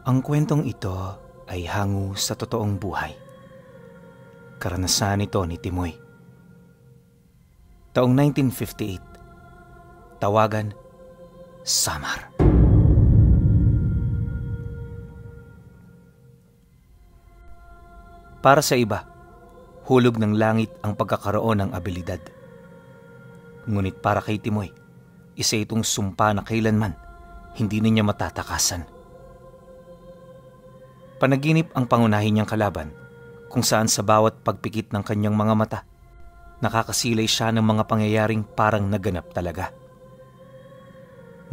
Ang kwentong ito ay hango sa totoong buhay. Karanasan ito ni Timoy. Taong 1958, tawagan Samar. Para sa iba, hulog ng langit ang pagkakaroon ng abilidad. Ngunit para kay Timoy, isa itong sumpa na kailanman hindi niya matatakasan. Panaginip ang pangunahin niyang kalaban, kung saan sa bawat pagpikit ng kanyang mga mata, nakakasilay siya ng mga pangyayaring parang naganap talaga.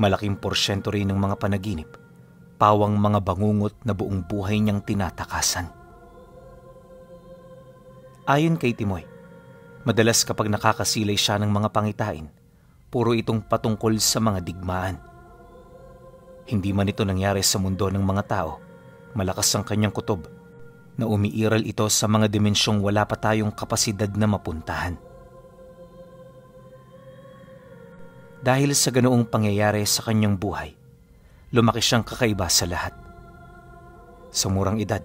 Malaking porsyento rin ng mga panaginip, pawang mga bangungot na buong buhay niyang tinatakasan. Ayon kay Timoy, madalas kapag nakakasilay siya ng mga pangitain, puro itong patungkol sa mga digmaan. Hindi man ito nangyari sa mundo ng mga tao, malakas ang kanyang kutob na umiiral ito sa mga dimensyong wala pa tayong kapasidad na mapuntahan. Dahil sa ganoong pangyayari sa kanyang buhay, lumaki siyang kakaiba sa lahat. Sa murang edad,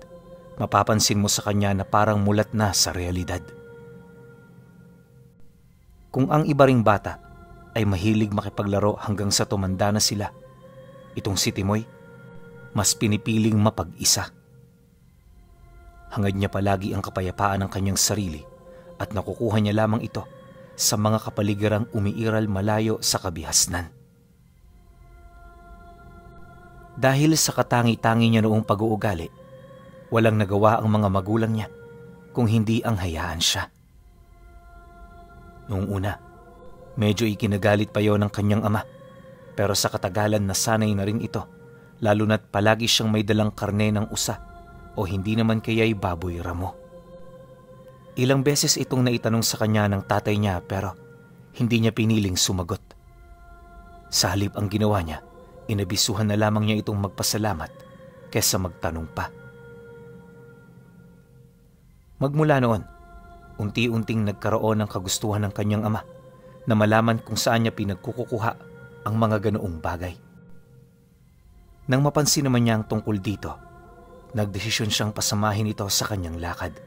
mapapansin mo sa kanya na parang mulat na sa realidad. Kung ang iba ring bata ay mahilig makipaglaro hanggang sa tumanda na sila, itong si Timoy, mas pinipiling mapag-isa. Hangad niya palagi ang kapayapaan ng kanyang sarili at nakukuha niya lamang ito sa mga kapaligiranng umiiral malayo sa kabihasnan. Dahil sa katangi-tangi niya noong pag-uugali, walang nagawa ang mga magulang niya kung hindi ang hayaan siya. Noong una, medyo ikinagalit pa yon ng kanyang ama, pero sa katagalan nasanay na rin ito, lalo na't palagi siyang may dalang karne ng usa o hindi naman kaya'y baboy ramo. Ilang beses itong naitanong sa kanya ng tatay niya pero hindi niya piniling sumagot. Sa halip ang ginawa niya, inabisuhan na lamang niya itong magpasalamat kaysa magtanong pa. Magmula noon, unti-unting nagkaroon ng kagustuhan ng kanyang ama na malaman kung saan niya pinagkukuha ang mga ganoong bagay. Nang mapansin naman niya ang tungkol dito, nagdesisyon siyang pasamahin ito sa kanyang lakad.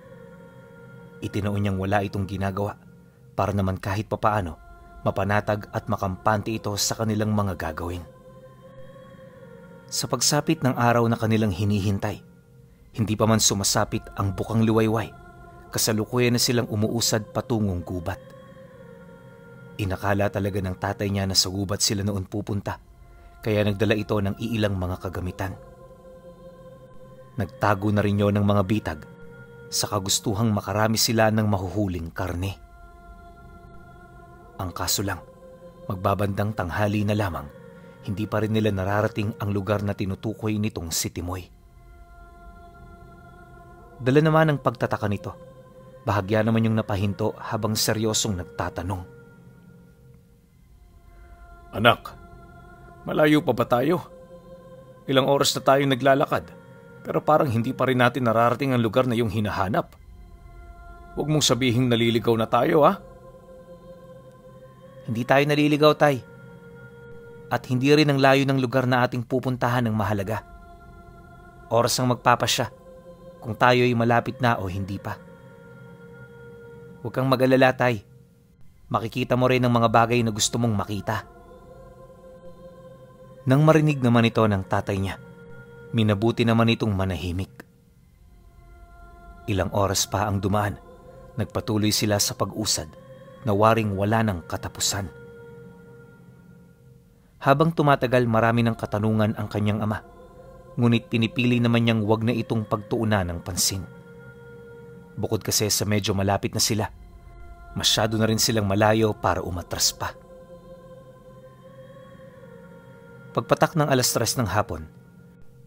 Itinoon niyang wala itong ginagawa para naman kahit papaano mapanatag at makampante ito sa kanilang mga gagawin. Sa pagsapit ng araw na kanilang hinihintay, hindi pa man sumasapit ang bukang liwayway, kasalukuyan na silang umuusad patungong gubat. Inakala talaga ng tatay niya na sa gubat sila noon pupunta, kaya nagdala ito ng iilang mga kagamitan. Nagtago na rin yon ng mga bitag sa kagustuhang makarami sila ng mahuhuling karne. Ang kaso lang, magbabandang tanghali na lamang, hindi pa rin nila nararating ang lugar na tinutukoy nitong si Timoy. Dala naman ang pagtataka nito, bahagya naman yung napahinto habang seryosong nagtatanong. Anak, malayo pa ba tayo? Ilang oras na tayong naglalakad, pero parang hindi pa rin natin nararating ang lugar na yung hinahanap. Huwag mong sabihing naliligaw na tayo, ha? Hindi tayo naliligaw, tay. At hindi rin ang layo ng lugar na ating pupuntahan ang mahalaga. Oras ang magpapasya kung tayo'y malapit na o hindi pa. Huwag kang mag-alala, tay. Makikita mo rin ang mga bagay na gusto mong makita. Nang marinig naman ito ng tatay niya, minabuti naman itong manahimik. Ilang oras pa ang dumaan, nagpatuloy sila sa pag-usad na waring wala ng katapusan. Habang tumatagal, marami ng katanungan ang kanyang ama, ngunit pinipili naman niyang wag na itong pagtuunan ng pansin. Bukod kasi sa medyo malapit na sila, masyado na rin silang malayo para umatras pa. Pagpatak ng 3:00 ng hapon,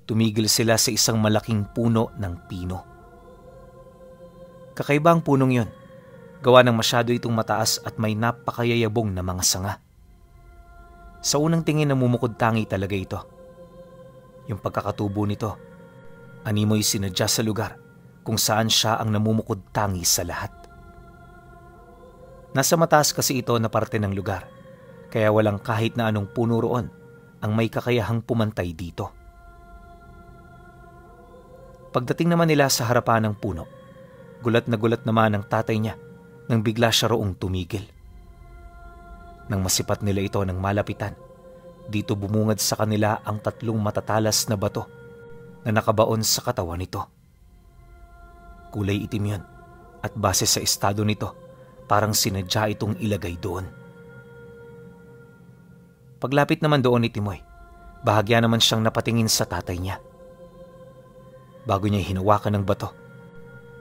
tumigil sila sa isang malaking puno ng pino. Kakaiba ang punong yon, gawa ng masyado itong mataas at may napakayayabong na mga sanga. Sa unang tingin namumukod tangi talaga ito. Yung pagkakatubo nito, animoy sinadya sa lugar kung saan siya ang namumukod tangi sa lahat. Nasa mataas kasi ito na parte ng lugar, kaya walang kahit na anong puno roon ang may kakayahang pumantay dito. Pagdating naman nila sa harapan ng puno, gulat na gulat naman ang tatay niya nang bigla siya roong tumigil. Nang masipat nila ito ng malapitan, dito bumungad sa kanila ang 3 matatalas na bato na nakabaon sa katawan nito. Kulay itim yun at base sa estado nito, parang sinadya itong ilagay doon. Paglapit naman doon ni Timoy, bahagya naman siyang napatingin sa tatay niya. Bago niya hinawakan ng bato,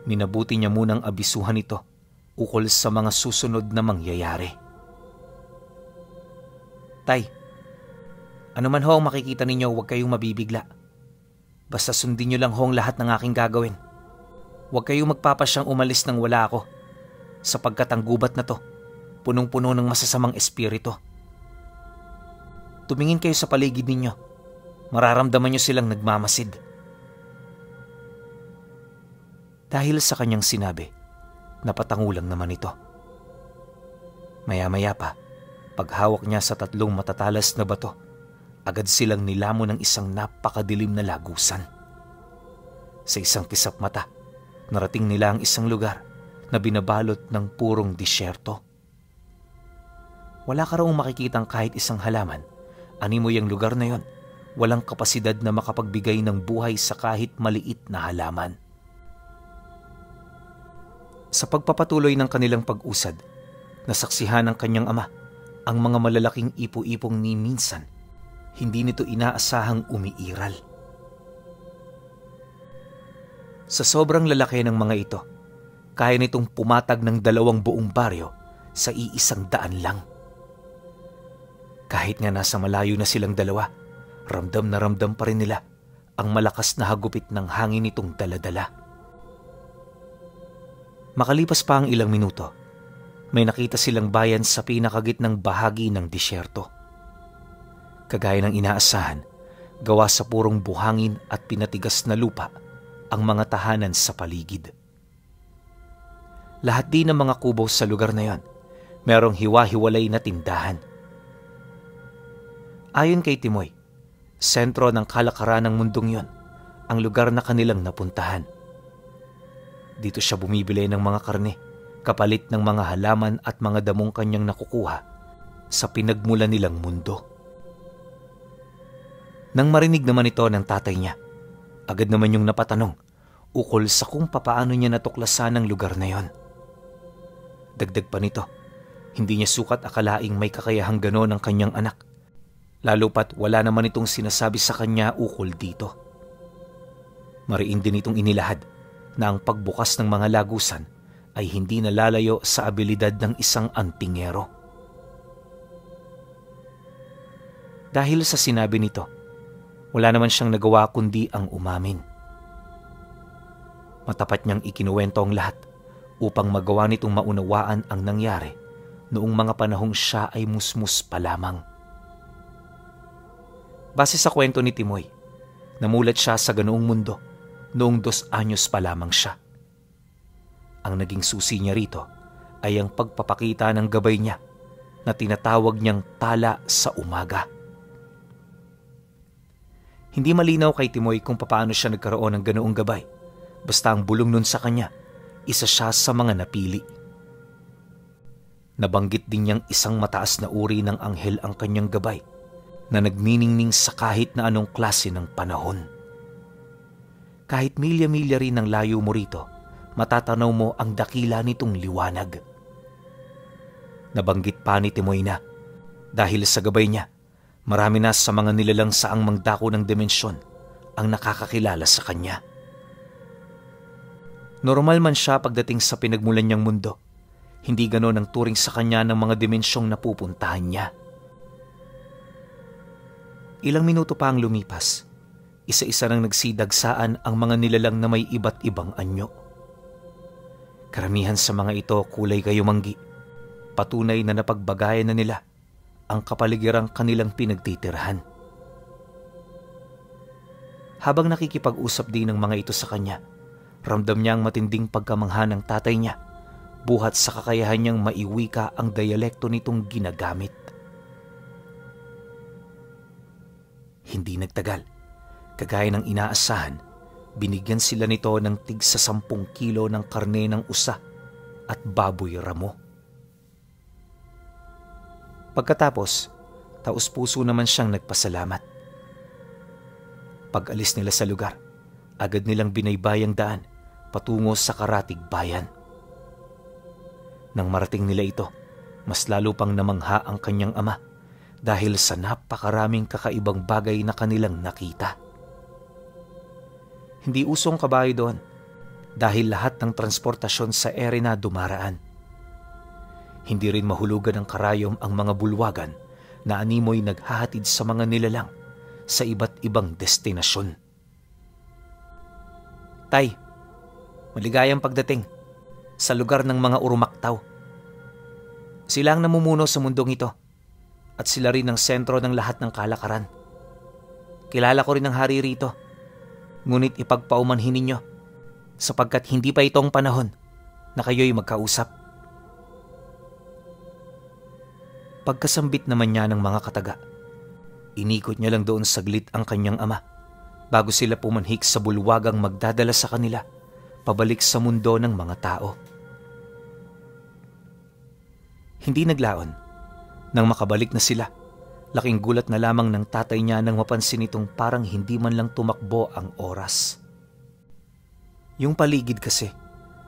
minabuti niya munang abisuhan ito ukol sa mga susunod na mangyayari. Tay, ano man ho ang makikita ninyo, huwag kayong mabibigla. Basta sundin niyo lang ho ang lahat ng aking gagawin. Huwag kayong magpapasyang umalis nang wala ako, sapagkat ang gubat na to, punong-puno ng masasamang espiritu. Tumingin kayo sa paligid ninyo, mararamdaman niyo silang nagmamasid. Dahil sa kanyang sinabi, napatangulang naman ito. Maya-maya pa, paghawak niya sa 3 matatalas na bato, agad silang nilamon ng isang napakadilim na lagusan. Sa isang kisap mata, narating nila ang isang lugar na binabalot ng purong disyerto. Wala ka raong makikitang kahit isang halaman. Animoy ang lugar na yon, walang kapasidad na makapagbigay ng buhay sa kahit maliit na halaman. Sa pagpapatuloy ng kanilang pag-usad, nasaksihan ng kanyang ama ang mga malalaking ipo-ipong ni minsan hindi nito inaasahang umiiral. Sa sobrang lalaki ng mga ito, kaya nitong pumatag ng 2 buong baryo sa iisang daan lang. Kahit nga nasa malayo na silang dalawa, ramdam na ramdam pa rin nila ang malakas na hagupit ng hangin nitong daladala. Makalipas pa ang ilang minuto, may nakita silang bayan sa pinakagitnang bahagi ng disyerto. Kagaya ng inaasahan, gawa sa purong buhangin at pinatigas na lupa ang mga tahanan sa paligid. Lahat din ng mga kubo sa lugar na yon, merong hiwa-hiwalay na tindahan. Ayon kay Timoy, sentro ng kalakaran ng mundong yon, ang lugar na kanilang napuntahan. Dito siya bumibili ng mga karne, kapalit ng mga halaman at mga damong kanyang nakukuha sa pinagmula nilang mundo. Nang marinig naman ito ng tatay niya, agad naman yung napatanong ukol sa kung papaano niya natuklasan ang lugar na yon. Dagdag pa nito, hindi niya sukat akalaing may kakayahang gano'n ang kanyang anak, lalo pat wala naman itong sinasabi sa kanya ukol dito. Mariin din itong inilahad na ang pagbukas ng mga lagusan ay hindi nalalayo sa abilidad ng isang antingero. Dahil sa sinabi nito, wala naman siyang nagawa kundi ang umamin. Matapat niyang ikinuwento ang lahat upang magawa nitong maunawaan ang nangyari noong mga panahong siya ay musmus pa lamang. Base sa kwento ni Timoy, namulat siya sa ganoong mundo noong 2 anyos pa lamang siya. Ang naging susi niya rito ay ang pagpapakita ng gabay niya na tinatawag niyang tala sa umaga. Hindi malinaw kay Timoy kung paano siya nagkaroon ng ganoong gabay, basta ang bulong nun sa kanya, isa siya sa mga napili. Nabanggit din niyang isang mataas na uri ng anghel ang kanyang gabay na nagniningning sa kahit na anong klase ng panahon. Kahit milya-milya rin ang layo mo rito, matatanaw mo ang dakila nitong liwanag. Nabanggit pa ni Timoy na dahil sa gabay niya, marami na sa mga nilalang saang mangdako ng dimensyon ang nakakakilala sa kanya. Normal man siya pagdating sa pinagmulan niyang mundo, hindi ganon ang turing sa kanya ng mga dimensyong napupuntahan niya. Ilang minuto pa ang lumipas, isa-isa nang nagsidagsaan ang mga nilalang na may iba't ibang anyo. Karamihan sa mga ito kulay kayumanggi, patunay na napagbagayan na nila ang kapaligirang kanilang pinagtitirhan. Habang nakikipag-usap din ng mga ito sa kanya, ramdam niya ang matinding pagkamangha ng tatay niya, buhat sa kakayahan niyang maiwika ang dialekto nitong ginagamit. Hindi nagtagal, kagaya ng inaasahan, binigyan sila nito ng tig sa 10 kilo ng karne ng usa at baboy ramo. Pagkatapos, taus-puso naman siyang nagpasalamat. Pag-alis nila sa lugar, agad nilang binaybayang daan patungo sa karatig bayan. Nang marating nila ito, mas lalo pang namangha ang kanyang ama dahil sa napakaraming kakaibang bagay na kanilang nakita. Hindi usong kabayo doon dahil lahat ng transportasyon sa ere na dumaraan. Hindi rin mahulugan ng karayom ang mga bulwagan na animoy naghahatid sa mga nilalang sa iba't ibang destinasyon. Tay, maligayang pagdating sa lugar ng mga urumaktaw. Sila ang namumuno sa mundong ito at sila rin ang sentro ng lahat ng kalakaran. Kilala ko rin ang hari rito, ngunit ipagpaumanhin ninyo sapagkat hindi pa itong panahon na kayo'y magkausap. Pagkasambit naman niya ng mga kataga, inikot niya lang doon saglit ang kanyang ama bago sila pumanhik sa bulwagang magdadala sa kanila pabalik sa mundo ng mga tao. Hindi naglaon. Nang makabalik na sila, laking gulat na lamang ng tatay niya nang mapansin itong parang hindi man lang tumakbo ang oras. Yung paligid kasi,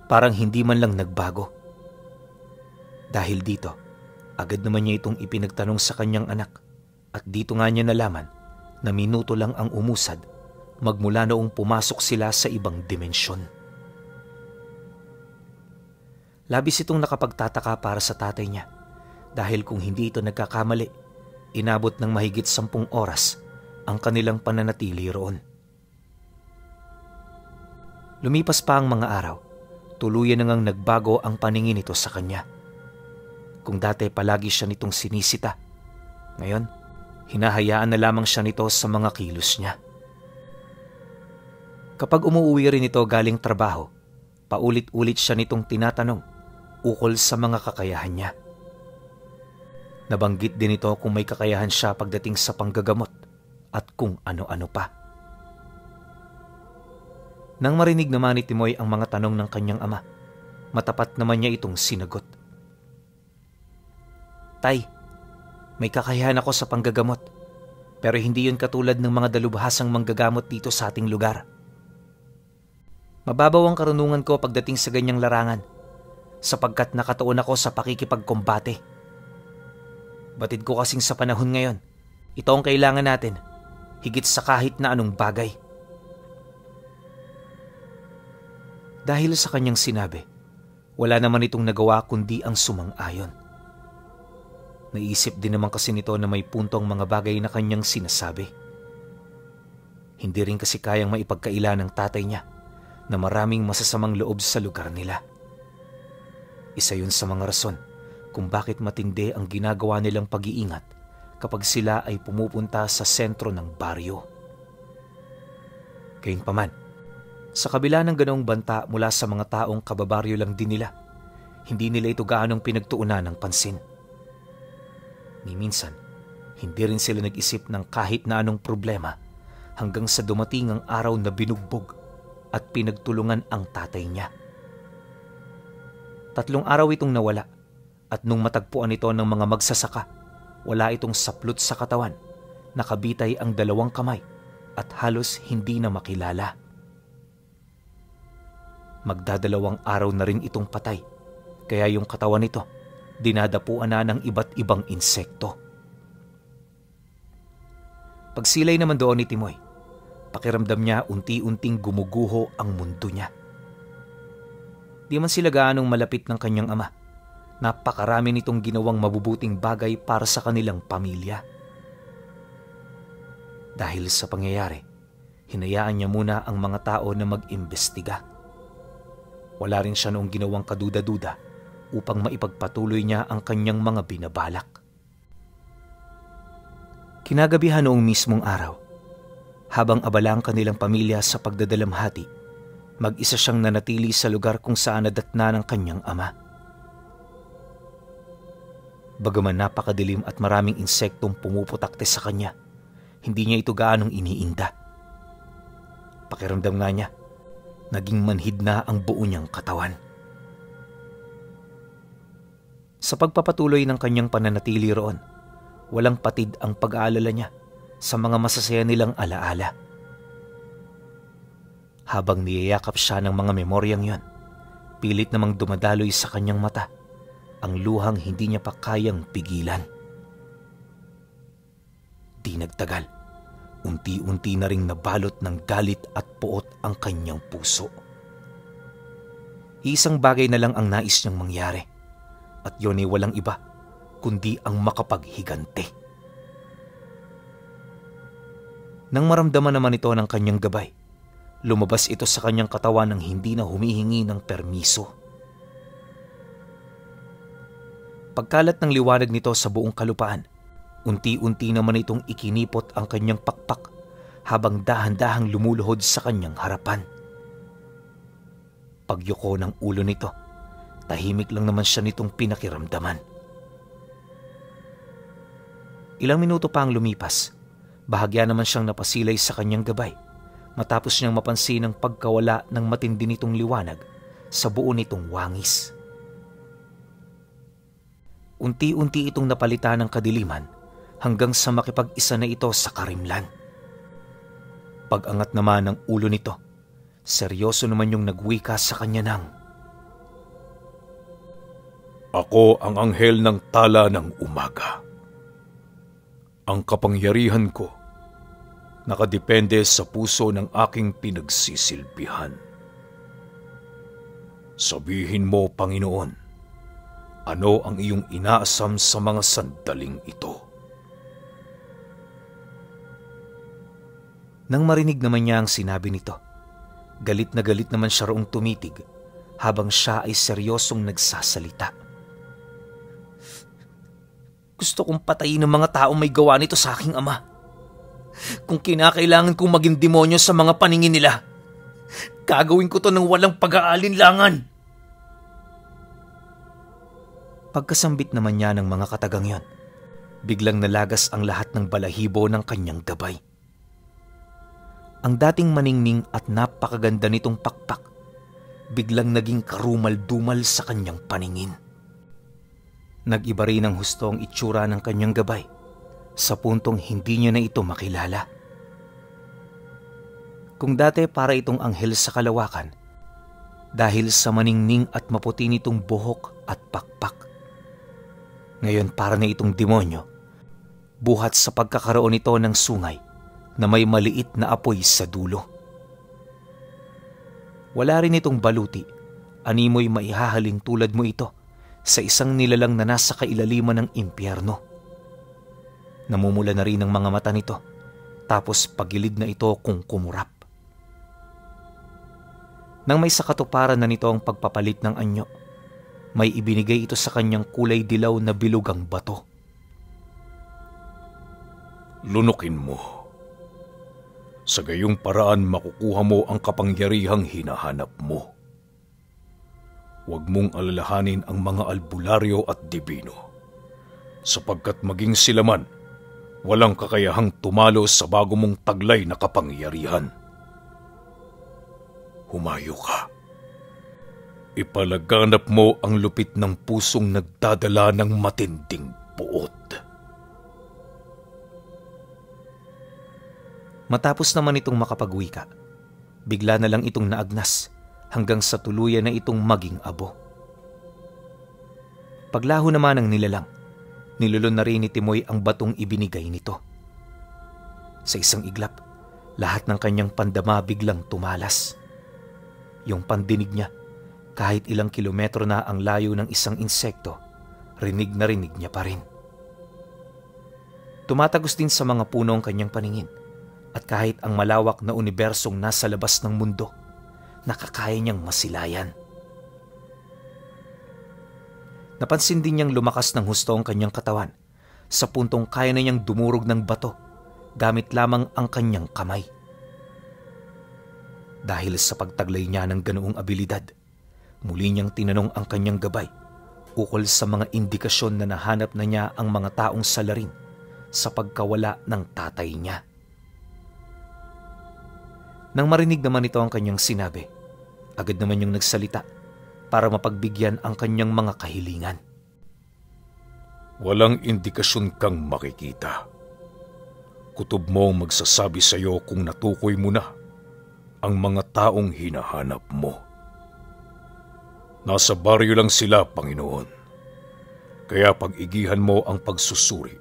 parang hindi man lang nagbago. Dahil dito, agad naman niya itong ipinagtanong sa kanyang anak at dito nga niya nalaman na minuto lang ang umusad magmula noong pumasok sila sa ibang dimensyon. Labis itong nakapagtataka para sa tatay niya dahil kung hindi ito nagkakamali, inabot ng mahigit 10 oras ang kanilang pananatili roon. Lumipas pa ang mga araw, tuluyan na ngang nagbago ang paningin nito sa kanya. Kung dati palagi siya nitong sinisita, ngayon, hinahayaan na lamang siya nito sa mga kilos niya. Kapag umuwi rin ito galing trabaho, paulit-ulit siya nitong tinatanong ukol sa mga kakayahan niya. Nabanggit din ito kung may kakayahan siya pagdating sa panggagamot at kung ano-ano pa. Nang marinig naman ni Timoy ang mga tanong ng kanyang ama, matapat naman niya itong sinagot. Tay, may kakayahan ako sa panggagamot, pero hindi yun katulad ng mga dalubhasang manggagamot dito sa ating lugar. Mababaw ang karunungan ko pagdating sa ganyang larangan, sapagkat nakatuon ako sa pakikipagkombate. Batid ko kasing sa panahon ngayon, ito ang kailangan natin, higit sa kahit na anong bagay. Dahil sa kanyang sinabi, wala naman itong nagawa kundi ang sumang-ayon. Naisip din naman kasi nito na may punto ang mga bagay na kanyang sinasabi. Hindi rin kasi kayang maipagkaila ng tatay niya na maraming masasamang loob sa lugar nila. Isa yun sa mga rason kung bakit matindi ang ginagawa nilang pag-iingat kapag sila ay pumupunta sa sentro ng baryo. Gayunpaman, sa kabila ng ganong banta mula sa mga taong kababaryo lang din nila, hindi nila ito gaanong pinagtuunan ng pansin. Ni minsan, hindi rin sila nag-isip ng kahit na anong problema hanggang sa dumating ang araw na binugbog at pinagtulungan ang tatay niya. 3 araw itong nawala at nung matagpuan ito ng mga magsasaka, wala itong saplot sa katawan, nakabitay ang 2 kamay at halos hindi na makilala. Magdadalawang araw na rin itong patay, kaya yung katawan nito dinadapuan na ng iba't ibang insekto. Pagsilay naman doon ni Timoy, pakiramdam niya unti-unting gumuguho ang mundo niya. Di man sila gaanong malapit ng kanyang ama, napakarami nitong ginawang mabubuting bagay para sa kanilang pamilya. Dahil sa pangyayari, hinayaan niya muna ang mga tao na mag-imbestiga. Wala rin siya noong ginawang kaduda-duda upang maipagpatuloy niya ang kanyang mga binabalak. Kinagabihan noong mismong araw, habang abala ang kanilang pamilya sa pagdadalamhati, mag-isa siyang nanatili sa lugar kung saan nadatna ng kanyang ama. Bagaman napakadilim at maraming insektong pumuputakte sa kanya, hindi niya ito gaanong iniinda. Pakiramdam nga niya, Naging manhid na ang buo niyang katawan. Sa pagpapatuloy ng kanyang pananatili roon, walang patid ang pag-aalala niya sa mga masasaya nilang alaala. Habang niyayakap siya ng mga memoryang yon, pilit namang dumadaloy sa kanyang mata ang luhang hindi niya pa kayang pigilan. Di nagtagal, unti-unti na ring nabalot ng galit at puot ang kanyang puso. Isang bagay na lang ang nais niyang mangyari, at yun ay walang iba kundi ang makapaghigante. Nang maramdaman naman ito ng kanyang gabay, lumabas ito sa kanyang katawan nang hindi na humihingi ng permiso. Pagkalat ng liwanag nito sa buong kalupaan, unti-unti naman itong ikinipot ang kanyang pakpak habang dahan-dahang lumuluhod sa kanyang harapan. Pagyuko ng ulo nito, tahimik lang naman siya nitong pinakiramdaman. Ilang minuto pa ang lumipas, bahagya naman siyang napasilay sa kanyang gabay matapos niyang mapansin ang pagkawala ng matindi nitong liwanag sa buo nitong wangis. Unti-unti itong napalitan ng kadiliman hanggang sa makipag-isa na ito sa karimlan. Pag-angat naman ng ulo nito, seryoso naman yung nagwika sa kanya ng, "Ako ang anghel ng tala ng umaga. Ang kapangyarihan ko nakadepende sa puso ng aking pinagsisilbihan. Sabihin mo, Panginoon, ano ang iyong inaasam sa mga sandaling ito?" Nang marinig naman niya ang sinabi nito, galit na galit naman siya roong tumitig habang siya ay seryosong nagsasalita. "Gusto kong patayin ng mga taong may gawa nito sa aking ama. Kung kinakailangan kong maging demonyo sa mga paningin nila, gagawin ko to ng walang pag-aalinlangan." Pagkasambit naman niya ng mga katagang yon, biglang nalagas ang lahat ng balahibo ng kanyang gabay. Ang dating maningning at napakaganda nitong pakpak, biglang naging karumal-dumal sa kanyang paningin. Nag-iba rin ang husto ang itsura ng kanyang gabay, sa puntong hindi niya na ito makilala. Kung dati para itong anghel sa kalawakan, dahil sa maningning at maputi nitong buhok at pakpak. Ngayon para na itong demonyo, buhat sa pagkakaroon nito ng sungay na may maliit na apoy sa dulo. Wala rin itong baluti, animoy maihahalin tulad mo ito sa isang nilalang na nasa kailaliman ng impyerno. Namumula na rin ang mga mata nito, tapos pagilid na ito kung kumurap. Nang may sakatuparan na nito ang pagpapalit ng anyo, may ibinigay ito sa kanyang kulay dilaw na bilugang bato. "Lunukin mo. Sa gayong paraan makukuha mo ang kapangyarihang hinahanap mo. Huwag mong alalahanin ang mga albularyo at dibino, sapagkat maging sila man, walang kakayahang tumalo sa bago mong taglay na kapangyarihan. Humayo ka. Ipalaganap mo ang lupit ng pusong nagdadala ng matinding puot." Matapos naman itong makapagwika, bigla na lang itong naagnas hanggang sa tuluyan na itong maging abo. Paglaho naman ng nilalang, nilulon na rin ni Timoy ang batong ibinigay nito. Sa isang iglap, lahat ng kanyang pandama biglang tumalas. Yung pandinig niya, kahit ilang kilometro na ang layo ng isang insekto, rinig na rinig niya pa rin. Tumatagos din sa mga puno ang kanyang paningin. At kahit ang malawak na unibersong nasa labas ng mundo, nakakaya niyang masilayan. Napansin din niyang lumakas ng husto ang kanyang katawan, sa puntong kaya na niyang dumurog ng bato gamit lamang ang kanyang kamay. Dahil sa pagtaglay niya ng ganoong abilidad, muli niyang tinanong ang kanyang gabay ukol sa mga indikasyon na nahanap na niya ang mga taong salarin sa pagkawala ng tatay niya. Nang marinig naman ito ang kanyang sinabi, Agad naman yung nagsalita para mapagbigyan ang kanyang mga kahilingan. Walang indikasyon kang makikita. Kutob mo ang magsasabi sa iyo kung natukoy mo na ang mga taong hinahanap mo. Nasa baryo lang sila, Panginoon. Kaya pag-igihan mo ang pagsusuri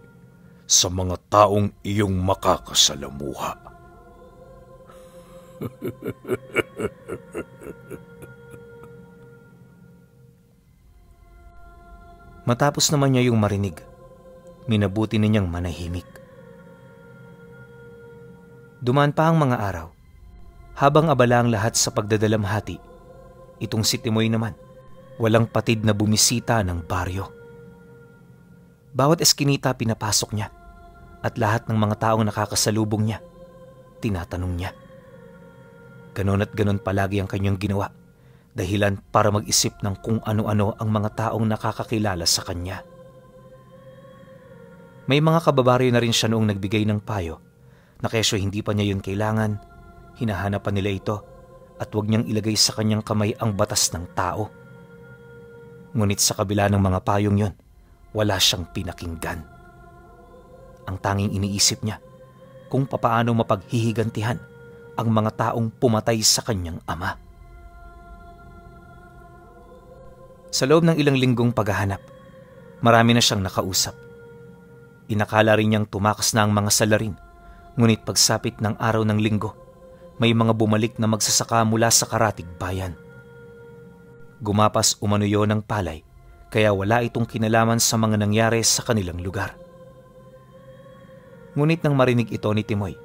sa mga taong iyong makakasalamuha. Matapos naman niya yung marinig, minabuti niyang manahimik. Dumaan pa ang mga araw. Habang abala ang lahat sa pagdadalamhati, itong si Timoy naman, walang patid na bumisita ng baryo. Bawat eskinita pinapasok niya at lahat ng mga taong nakakasalubong niya, tinatanong niya. Ganon at ganon palagi ang kanyang ginawa, dahilan para mag-isip ng kung ano-ano ang mga taong nakakakilala sa kanya. May mga kababaryo na rin siya noong nagbigay ng payo na kesyo hindi pa niya yun kailangan, hinahanapan nila ito at huwag niyang ilagay sa kanyang kamay ang batas ng tao. Ngunit sa kabila ng mga payong yon, wala siyang pinakinggan. Ang tanging iniisip niya kung papaano mapaghihigantihan ang mga taong pumatay sa kanyang ama. Sa loob ng ilang linggong paghahanap, marami na siyang nakausap. Inakala rin niyang tumakas na ang mga salarin, ngunit pagsapit ng araw ng linggo, may mga bumalik na magsasaka mula sa karatig bayan. Gumapas umano yon ng palay, kaya wala itong kinalaman sa mga nangyari sa kanilang lugar. Ngunit nang marinig ito ni Timoy,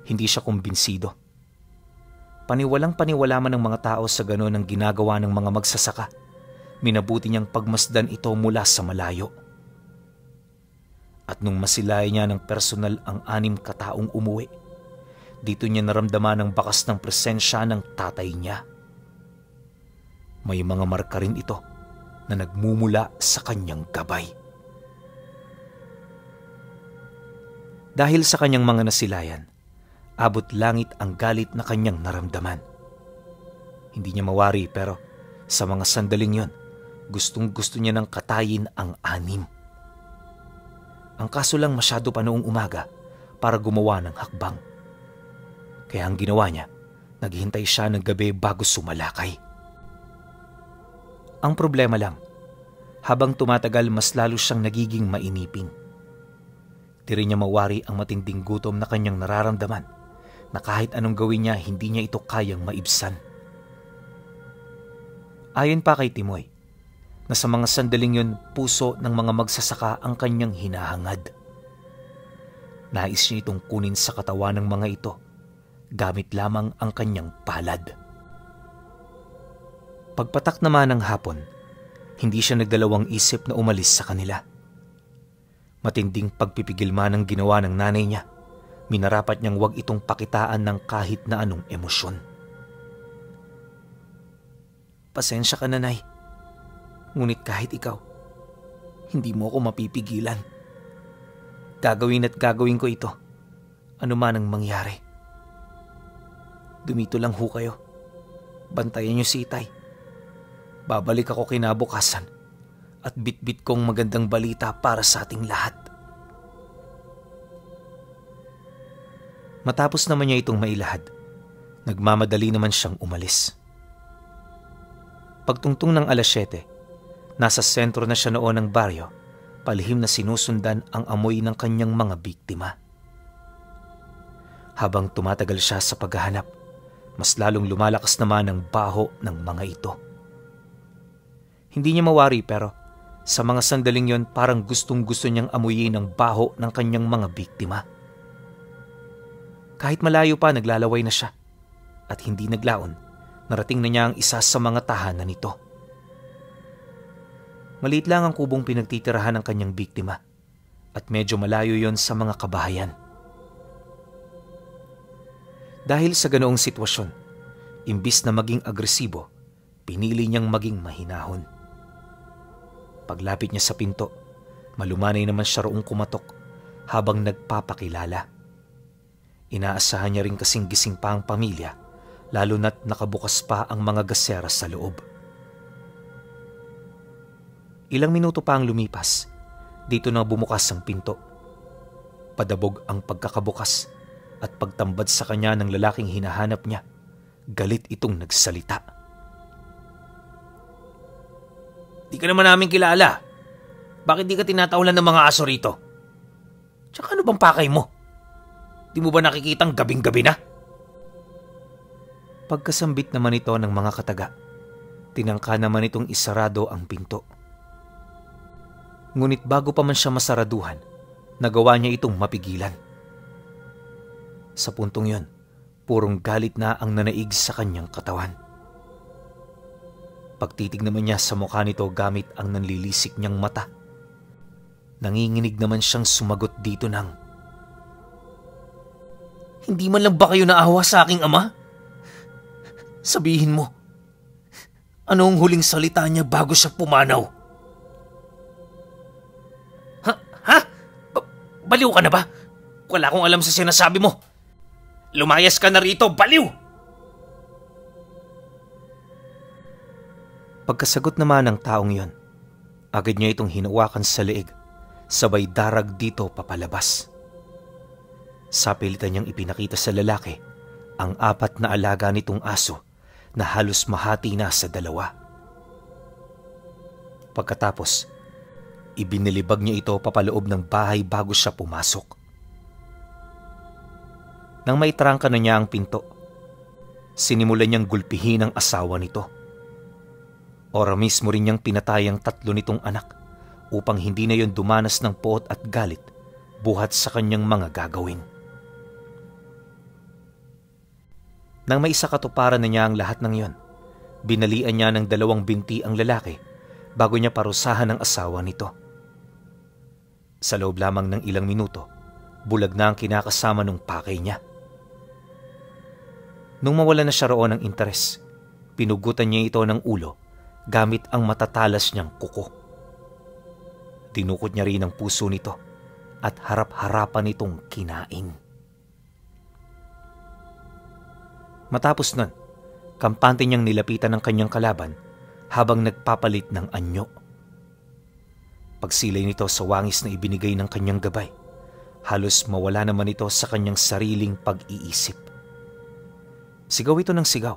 hindi siya kumbinsido. Paniwalang paniwala man ng mga tao sa ganon ang ginagawa ng mga magsasaka, minabuti niyang pagmasdan ito mula sa malayo. At nung masilayan niya ng personal ang 6 kataong umuwi, dito niya naramdaman ang bakas ng presensya ng tatay niya. May mga marka rin ito na nagmumula sa kanyang gabay. Dahil sa kanyang mga nasilayan, abot langit ang galit na kanyang naramdaman. Hindi niya mawari pero sa mga sandaling yon, gustong-gusto niya nang katayin ang 6. Ang kaso lang masyado pa noong umaga para gumawa ng hakbang. Kaya ang ginawa niya, naghintay siya ng gabi bago sumalakay. Ang problema lang, habang tumatagal mas lalo siyang nagiging mainipin. Di rin niya mawari ang matinding gutom na kanyang nararamdaman na kahit anong gawin niya hindi niya ito kayang maibsan. Ayon pa kay Timoy, na sa mga sandaling yun puso ng mga magsasaka ang kanyang hinahangad. Nais niya itong kunin sa katawan ng mga ito, gamit lamang ang kanyang palad. Pagpatak naman ng hapon, hindi siya nagdalawang isip na umalis sa kanila. Matinding pagpipigil man ang ginawa ng nanay niya, minarapat niyang wag itong pakitaan ng kahit na anong emosyon. Pasensya ka, nanay. Ngunit kahit ikaw, hindi mo ako mapipigilan. Gagawin at gagawin ko ito, ano man ang mangyari. Dumito lang ho kayo. Bantayan niyo si Itay. Babalik ako kinabukasan at bitbit kong magandang balita para sa ating lahat. Matapos naman niya itong mailahad, nagmamadali naman siyang umalis. Pagtungtong ng 7:00, nasa sentro na siya noon ng baryo, palihim na sinusundan ang amoy ng kanyang mga biktima. Habang tumatagal siya sa paghahanap, mas lalong lumalakas naman ang baho ng mga ito. Hindi niya mawari pero sa mga sandaling yon parang gustong-gusto niyang amuyin ang baho ng kanyang mga biktima. Kahit malayo pa naglalaway na siya at hindi naglaon, narating na niya ang isa sa mga tahanan nito. Maliit lang ang kubong pinagtitirahan ng kanyang biktima at medyo malayo yon sa mga kabahayan. Dahil sa ganoong sitwasyon, imbis na maging agresibo, pinili niyang maging mahinahon. Paglapit niya sa pinto, malumanay naman siya roong kumatok habang nagpapakilala. Inaasahan niya rin kasing gising pa ang pamilya, lalo na't nakabukas pa ang mga gasera sa loob. Ilang minuto pa ang lumipas, dito na bumukas ang pinto. Padabog ang pagkakabukas at pagtambad sa kanya ng lalaking hinahanap niya, galit itong nagsalita. "Di ka naman namin kilala. Bakit di ka tinatawalan ng mga aso rito? Tsaka ano bang pakay mo? Di mo ba nakikitang gabing-gabi na?" Pagkasambit naman ito ng mga kataga, tinangka naman itong isarado ang pinto. Ngunit bago pa man siya masaraduhan, nagawa niya itong mapigilan. Sa puntong yon, purong galit na ang nanaig sa kanyang katawan. Pagtitig naman niya sa mukha nito gamit ang nanlilisik niyang mata, nanginginig naman siyang sumagot dito ng, "Hindi man lang ba kayo naawa sa aking ama? Sabihin mo, ano ang huling salita niya bago siya pumanaw?" Ha? Baliw ka na ba? Wala akong alam sa sinasabi mo. Lumayas ka na rito, baliw! Pagkasagot naman ng taong yon, agad niya itong hinawakan sa leeg, sabay darag dito papalabas. Sa pilitan niyang ipinakita sa lalaki ang 4 na alaga nitong aso na halos mahati na sa 2. Pagkatapos, ibinilibag niya ito papaloob ng bahay bago siya pumasok. Nang maitrangka na niya ang pinto, sinimulan niyang gulpihin ang asawa nito. Ora mismo rin niyang pinatay ang 3 nitong anak upang hindi na yon dumanas ng poot at galit buhat sa kanyang mga gagawin. Nang maisakatuparan na niya ang lahat ng yon, binalian niya ng 2 binti ang lalaki bago niya parusahan ang asawa nito. Sa loob lamang ng ilang minuto, bulag na ang kinakasama ng pakay niya. Nung mawala na siya roon ng interes, pinugutan niya ito ng ulo gamit ang matatalas niyang kuko. Tinukot niya rin ang puso nito at harap-harapan itong kinain. Matapos nun, kampante niyang nilapitan ng kanyang kalaban habang nagpapalit ng anyo. Pagsilay nito sa wangis na ibinigay ng kanyang gabay, halos mawala naman ito sa kanyang sariling pag-iisip. Sigaw ito ng sigaw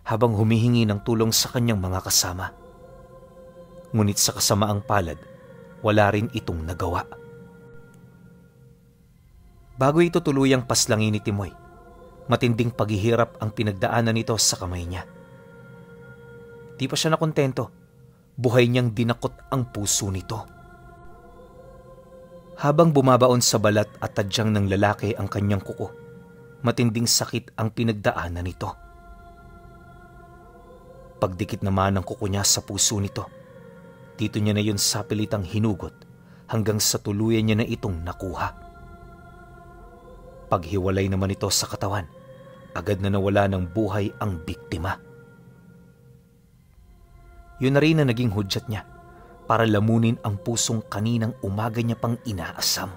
habang humihingi ng tulong sa kanyang mga kasama. Ngunit sa kasamaang palad, wala rin itong nagawa. Bago ito tuluyang paslangin ni Timoy, matinding paghihirap ang pinagdaanan nito sa kamay niya. Di pa siya nakontento, buhay niyang dinakot ang puso nito. Habang bumabaon sa balat at tadyang ng lalaki ang kanyang kuko, matinding sakit ang pinagdaanan nito. Pagdikit naman ng kuko niya sa puso nito, dito niya na yun sapilitang hinugot hanggang sa tuluyan niya na itong nakuha. Paghiwalay naman ito sa katawan, agad na nawala ng buhay ang biktima. Yun na rin na naging hudyat niya para lamunin ang pusong kaninang umaga niya pang inaasam.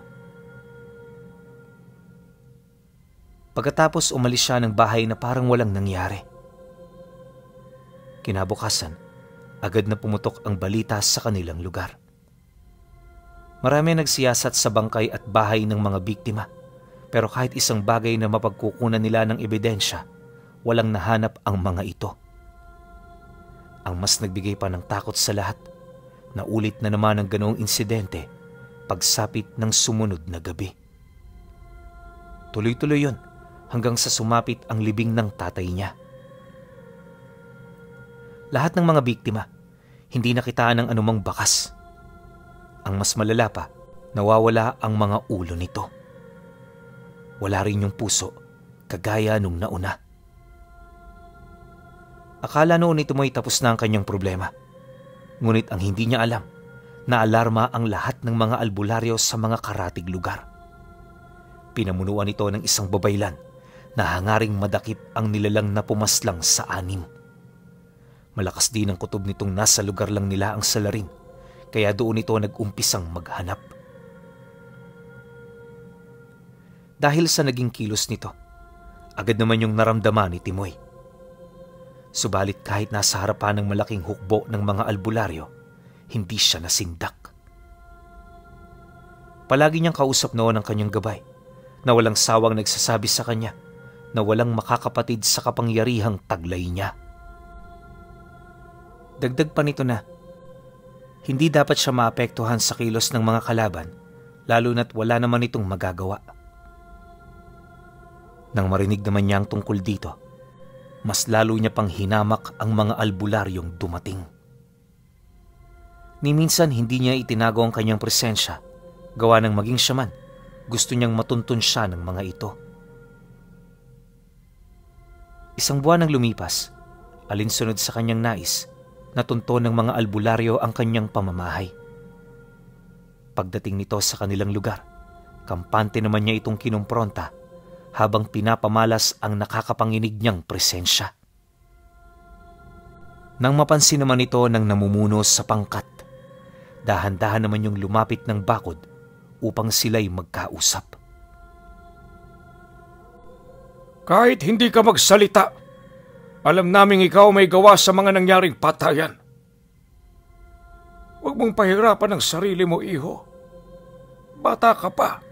Pagkatapos umalis siya ng bahay na parang walang nangyari. Kinabukasan, agad na pumutok ang balita sa kanilang lugar. Marami nagsiyasat sa bangkay at bahay ng mga biktima, pero kahit isang bagay na mapagkukunan nila ng ebidensya, walang nahanap ang mga ito. Ang mas nagbigay pa ng takot sa lahat, naulit na naman ang ganoong insidente pagsapit ng sumunod na gabi. Tuloy-tuloy yun hanggang sa sumapit ang libing ng tatay niya. Lahat ng mga biktima, hindi nakitaan ng anumang bakas. Ang mas malala pa, nawawala ang mga ulo nito. Wala rin yung puso, kagaya nung nauna. Akala noon ito mo'y tapos na ang kanyang problema. Ngunit ang hindi niya alam, naalarma ang lahat ng mga albularyo sa mga karatig lugar. Pinamunuan ito ng isang babaylan na hangaring madakip ang nilalang na pumaslang sa 6. Malakas din ang kutob nitong nasa lugar lang nila ang salarin, kaya doon ito nag-umpisang maghanap. Dahil sa naging kilos nito, agad naman yung naramdaman ni Timoy. Subalit kahit nasa harapan ng malaking hukbo ng mga albularyo, hindi siya nasindak. Palagi niyang kausap noon ang kanyang gabay, na walang sawang nagsasabi sa kanya na walang makakapatid sa kapangyarihang taglay niya. Dagdag pa nito na, hindi dapat siya maapektuhan sa kilos ng mga kalaban, lalo na't wala naman itong magagawa. Nang marinig naman niya ang tungkol dito, mas lalo niya pang hinamak ang mga albularyong dumating. Ni minsan hindi niya itinago ang kanyang presensya, gawa ng maging siya man, gusto niyang matuntun siya ng mga ito. Isang buwan nang lumipas, alinsunod sa kanyang nais, natunto ng mga albularyo ang kanyang pamamahay. Pagdating nito sa kanilang lugar, kampante naman niya itong kinumpronta habang pinapamalas ang nakakapanginig niyang presensya. Nang mapansin naman ito ng namumuno sa pangkat, dahan-dahan naman yung lumapit ng bakod upang sila'y magkausap. Kahit hindi ka magsalita, alam naming ikaw may gawa sa mga nangyaring patayan. Huwag mong pahirapan ang sarili mo, iho. Bata ka pa.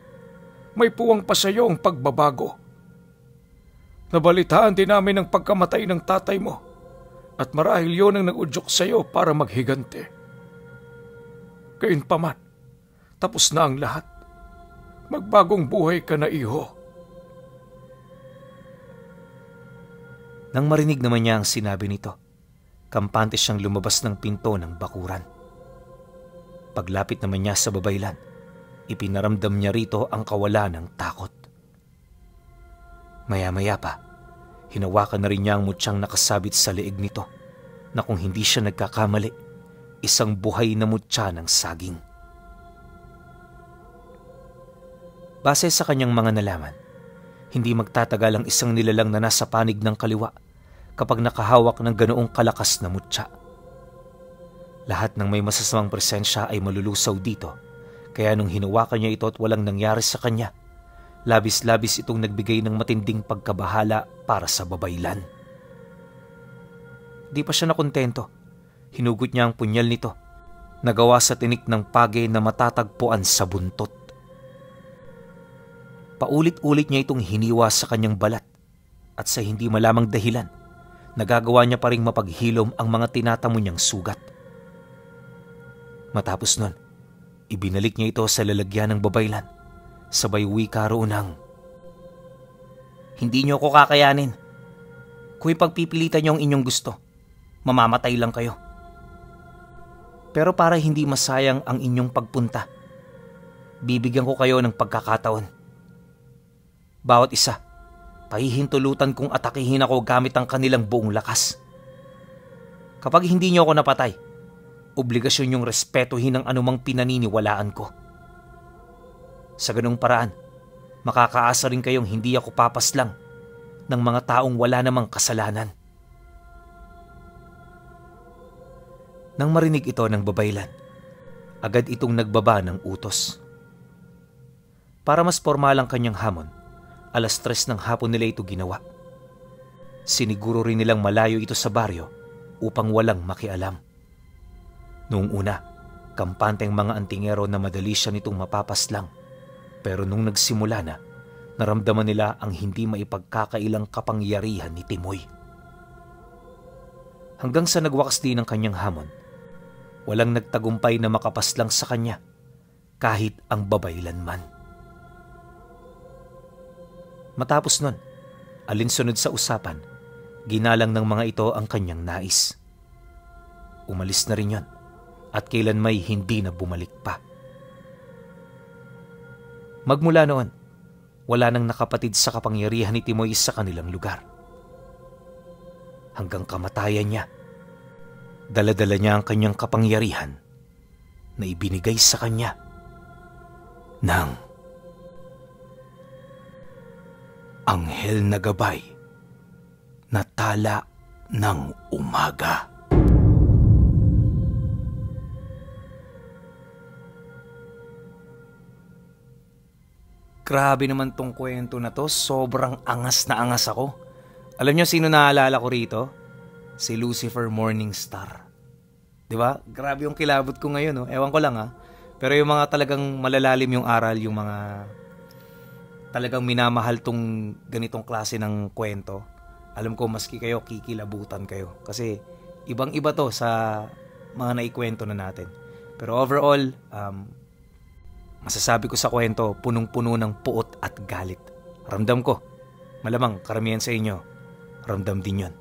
May puwang pa sa iyo ang pagbabago. Nabalitaan din namin ang pagkamatay ng tatay mo at marahil yun ang nag-udyok sa iyo para maghigante. Gayunpaman, tapos na ang lahat. Magbagong buhay ka na, iho. Nang marinig naman niya ang sinabi nito, kampante siyang lumabas ng pinto ng bakuran. Paglapit naman niya sa babaylan, ipinaramdam niya rito ang kawalan ng takot. Maya-maya pa, hinawakan na rin niya ang mutyang nakasabit sa leeg nito na kung hindi siya nagkakamali, isang buhay na mutya ng saging. Base sa kanyang mga nalaman, hindi magtatagal ang isang nilalang na nasa panig ng kaliwa kapag nakahawak ng ganoong kalakas na mutya. Lahat ng may masasamang presensya ay malulusaw dito, kaya nung hinawakan niya ito at walang nangyari sa kanya, labis-labis itong nagbigay ng matinding pagkabahala para sa babaylan. Di pa siya nakontento. Hinugot niya ang punyal nito, nagawa sa tinik ng page na matatagpuan sa buntot. Paulit-ulit niya itong hiniwa sa kanyang balat at sa hindi malamang dahilan, nagagawa niya pa ring mapaghilom ang mga tinatamo niyang sugat. Matapos nun, ibinalik niya ito sa lalagyan ng babaylan, sabay wika roon ng, "Hindi niyo ako kakayanin. Kung ipagpipilitan niyo ang inyong gusto, mamamatay lang kayo. Pero para hindi masayang ang inyong pagpunta, bibigyan ko kayo ng pagkakataon. Bawat isa, pahihintulutan kong atakihin ako gamit ang kanilang buong lakas. Kapag hindi niyo ako napatay, obligasyon yung respetuhin ang anumang pinaniniwalaan ko. Sa ganung paraan, makakaasa rin kayong hindi ako papaslang ng mga taong wala namang kasalanan." Nang marinig ito ng babaylan, agad itong nagbaba ng utos. Para mas formal ang kanyang hamon, 3:00 ng hapon nila ito ginawa. Siniguro rin nilang malayo ito sa baryo upang walang makialam. Noong una, kampante ang mga antingero na madali siya nitong mapapaslang. Pero nung nagsimula na, naramdaman nila ang hindi maipagkakailang kapangyarihan ni Timoy. Hanggang sa nagwakas din ang kanyang hamon, walang nagtagumpay na makapaslang sa kanya kahit ang babaylan man. Matapos nun, alinsunod sa usapan, ginalang ng mga ito ang kanyang nais. Umalis na rin yon at kailanmay hindi na bumalik pa. Magmula noon, wala nang nakapatid sa kapangyarihan ni Timoy sa kanilang lugar. Hanggang kamatayan niya, dala-dala niya ang kanyang kapangyarihan na ibinigay sa kanya ng anghel na gabay na tala ng umaga. Grabe naman tong kwento na to. Sobrang angas na angas ako. Alam niyo sino naalala ko rito? Si Lucifer Morningstar. 'Di ba? Grabe yung kilabot ko ngayon, no? Ewan ko lang Pero yung mga talagang malalalim yung aral, yung mga talagang minamahal tong ganitong klase ng kwento, alam ko maski kayo kikilabutan kayo. Kasi ibang-iba to sa mga naikwento na natin. Pero overall, masasabi ko sa kwento, punong-puno ng puot at galit. Ramdam ko. Malamang karamihan sa inyo, ramdam din yun.